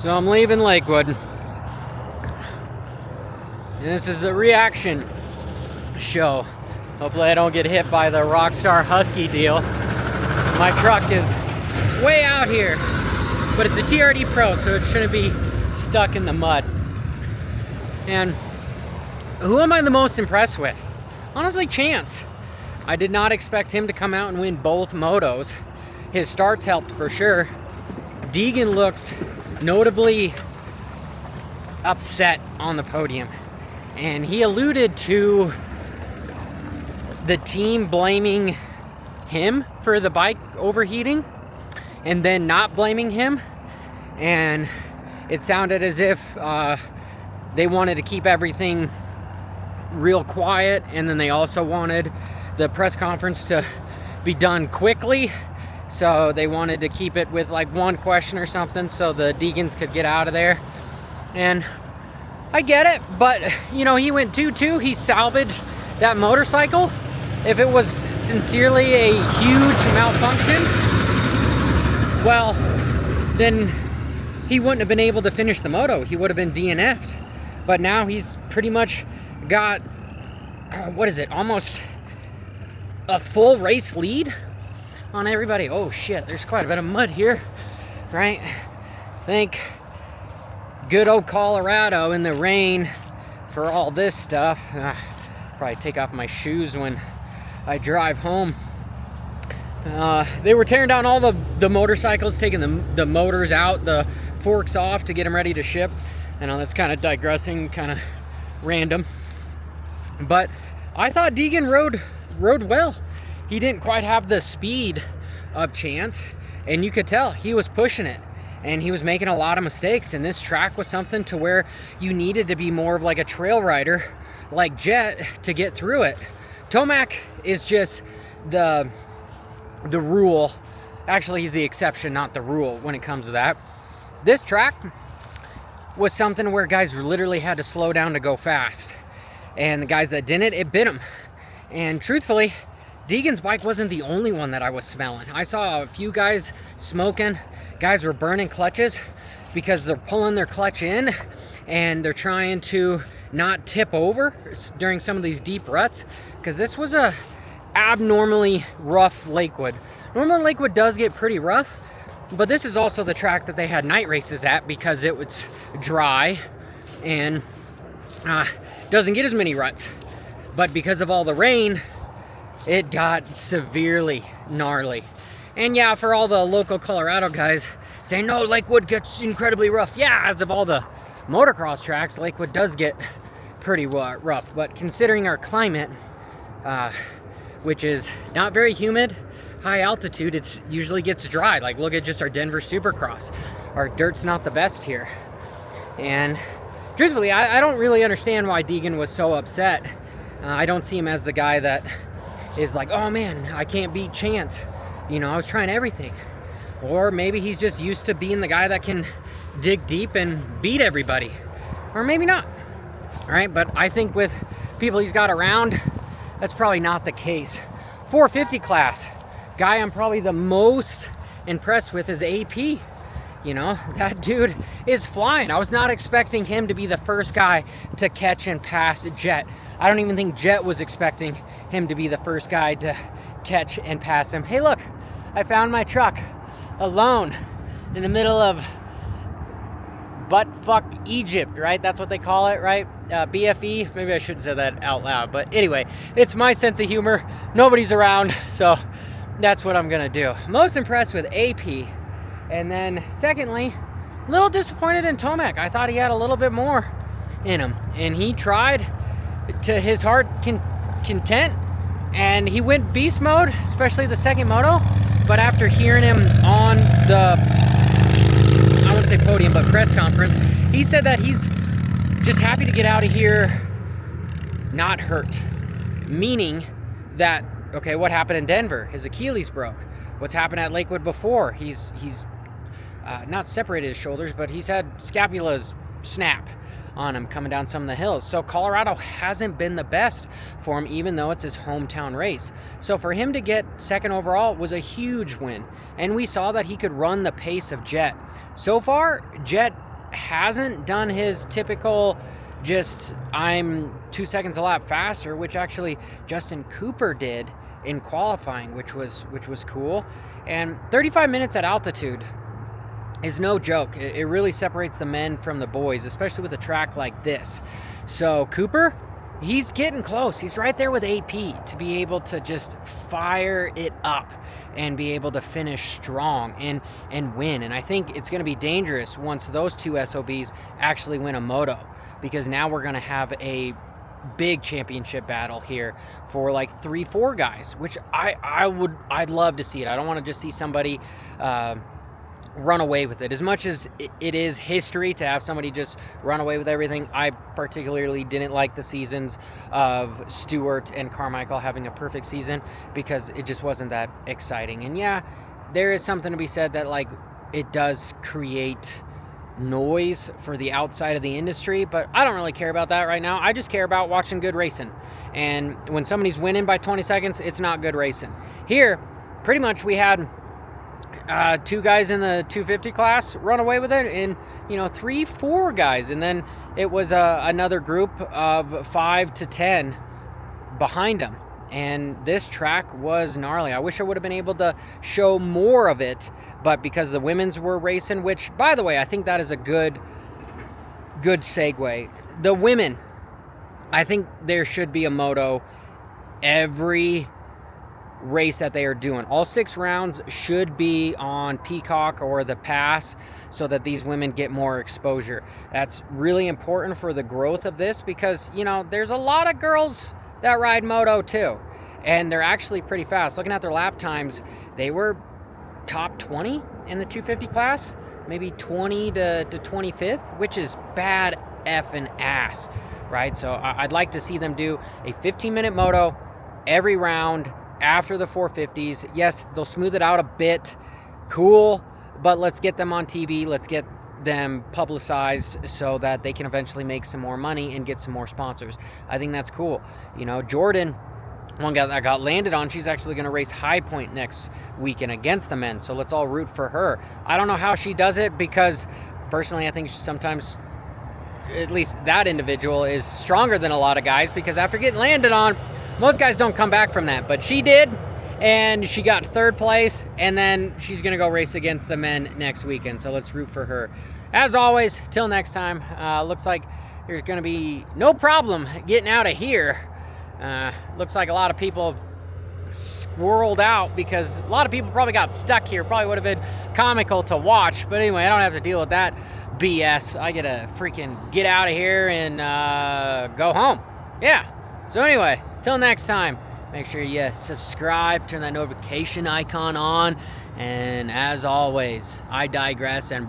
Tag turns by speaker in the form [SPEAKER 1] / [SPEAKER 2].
[SPEAKER 1] So I'm leaving Lakewood. And this is the reaction show. Hopefully I don't get hit by the Rockstar Husky deal. My truck is way out here, but it's a TRD Pro, so it shouldn't be stuck in the mud. And who am I the most impressed with? Honestly, Chance. I did not expect him to come out and win both motos. His starts helped for sure. Deegan looked notably upset on the podium, and he alluded to the team blaming him for the bike overheating and then not blaming him, and it sounded as if they wanted to keep everything real quiet, and then they also wanted the press conference to be done quickly, so they wanted to keep it with like one question or something so the Deegans could get out of there. And I get it, but you know, he went 2-2. He salvaged that motorcycle. If it was sincerely a huge malfunction, well, then he wouldn't have been able to finish the moto. He would have been DNF'd. But now he's pretty much got, what is it, almost a full race lead on everybody. Oh shit, there's quite a bit of mud here, right? Thank good old Colorado in the rain for all this stuff. Probably take off my shoes when I drive home. They were tearing down all the motorcycles, taking the motors out, the forks off to get them ready to ship. I know that's kind of digressing, kind of random, but I thought Deegan rode well. He didn't quite have the speed of Chance, and you could tell he was pushing it, and he was making a lot of mistakes, and this track was something to where you needed to be more of like a trail rider like Jet to get through it. Tomac is just the rule. Actually, he's the exception, not the rule when it comes to that. This track was something where guys literally had to slow down to go fast, and the guys that didn't, it bit them. And truthfully, Deegan's bike wasn't the only one that I was smelling. I saw a few guys smoking. Guys were burning clutches because they're pulling their clutch in and they're trying to not tip over during some of these deep ruts, because this was a abnormally rough Lakewood. Normally Lakewood does get pretty rough, but this is also the track that they had night races at because it was dry and doesn't get as many ruts. But because of all the rain, it got severely gnarly. And yeah, for all the local Colorado guys saying, no, Lakewood gets incredibly rough. Yeah, as of all the motocross tracks, Lakewood does get pretty rough. But considering our climate, which is not very humid, high altitude, it usually gets dry. Like, look at just our Denver Supercross. Our dirt's not the best here. And truthfully, I don't really understand why Deegan was so upset. I don't see him as the guy that is like, oh man, I can't beat Chance. You know, I was trying everything. Or maybe he's just used to being the guy that can dig deep and beat everybody. Or maybe not. All right, but I think with people he's got around, that's probably not the case. 450 class. Guy I'm probably the most impressed with is AP. You know, that dude is flying. I was not expecting him to be the first guy to catch and pass Jet. I don't even think Jet was expecting him to be the first guy to catch and pass him. Hey, look, I found my truck alone in the middle of buttfuck Egypt, right? That's what they call it, right? BFE. Maybe I shouldn't say that out loud, but anyway, it's my sense of humor. Nobody's around, so that's what I'm gonna do. Most impressed with AP. And then secondly, a little disappointed in Tomac. I thought he had a little bit more in him, and he tried to his heart content, and he went beast mode, especially the second moto. But after hearing him on the, I wouldn't say podium, but press conference, he said that he's just happy to get out of here not hurt. Meaning that, okay, what happened in Denver? His Achilles broke. What's happened at Lakewood before? He's not separated his shoulders, but he's had scapulas snap on him coming down some of the hills. So Colorado hasn't been the best for him, even though it's his hometown race. So for him to get second overall was a huge win. And we saw that he could run the pace of Jet. So far, Jet hasn't done his typical just I'm 2 seconds a lap faster, which actually Justin Cooper did in qualifying, which was cool. And 35 minutes at altitude is no joke. It really separates the men from the boys, especially with a track like this. So Cooper, he's getting close. He's right there with AP to be able to just fire it up and be able to finish strong and win. And I think it's going to be dangerous once those two SOBs actually win a moto, because now we're going to have a big championship battle here for like 3-4 guys, which I'd love to see it. I don't want to just see somebody run away with it. As much as it is history to have somebody just run away with everything, I particularly didn't like the seasons of Stewart and Carmichael having a perfect season, because it just wasn't that exciting. And yeah, there is something to be said that like it does create noise for the outside of the industry, but I don't really care about that right now. I just care about watching good racing. And when somebody's winning by 20 seconds, it's not good racing. Here, pretty much we had two guys in the 250 class run away with it, and 3-4 guys, and then it was another group of 5 to 10 behind them. And this track was gnarly. I wish I would have been able to show more of it, but because the women's were racing, which, by the way, I think that is a good segue. The women, I think there should be a moto every race that they are doing. All 6 rounds should be on Peacock or the Pass so that these women get more exposure. That's really important for the growth of this, because, there's a lot of girls that ride moto too, and they're actually pretty fast. Looking at their lap times, they were top 20 in the 250 class, maybe 20 to 25th, which is bad effing ass, right? So I'd like to see them do a 15-minute moto every round after the 450s. Yes, they'll smooth it out a bit, cool, but let's get them on TV. Let's get them publicized so that they can eventually make some more money and get some more sponsors. I think that's cool. Jordan, one guy that got landed on, she's actually going to race High Point next weekend against the men, so let's all root for her. I don't know how she does it, because personally I think sometimes, at least that individual is stronger than a lot of guys, because after getting landed on, most guys don't come back from that, but she did, and she got 3rd place, and then she's going to go race against the men next weekend, so let's root for her. As always, till next time, looks like there's going to be no problem getting out of here. Looks like a lot of people squirreled out, because a lot of people probably got stuck here. Probably would have been comical to watch, but anyway, I don't have to deal with that BS. I get to freaking get out of here and go home. Yeah, so anyway, till next time, make sure you subscribe, turn that notification icon on, and as always, I digress and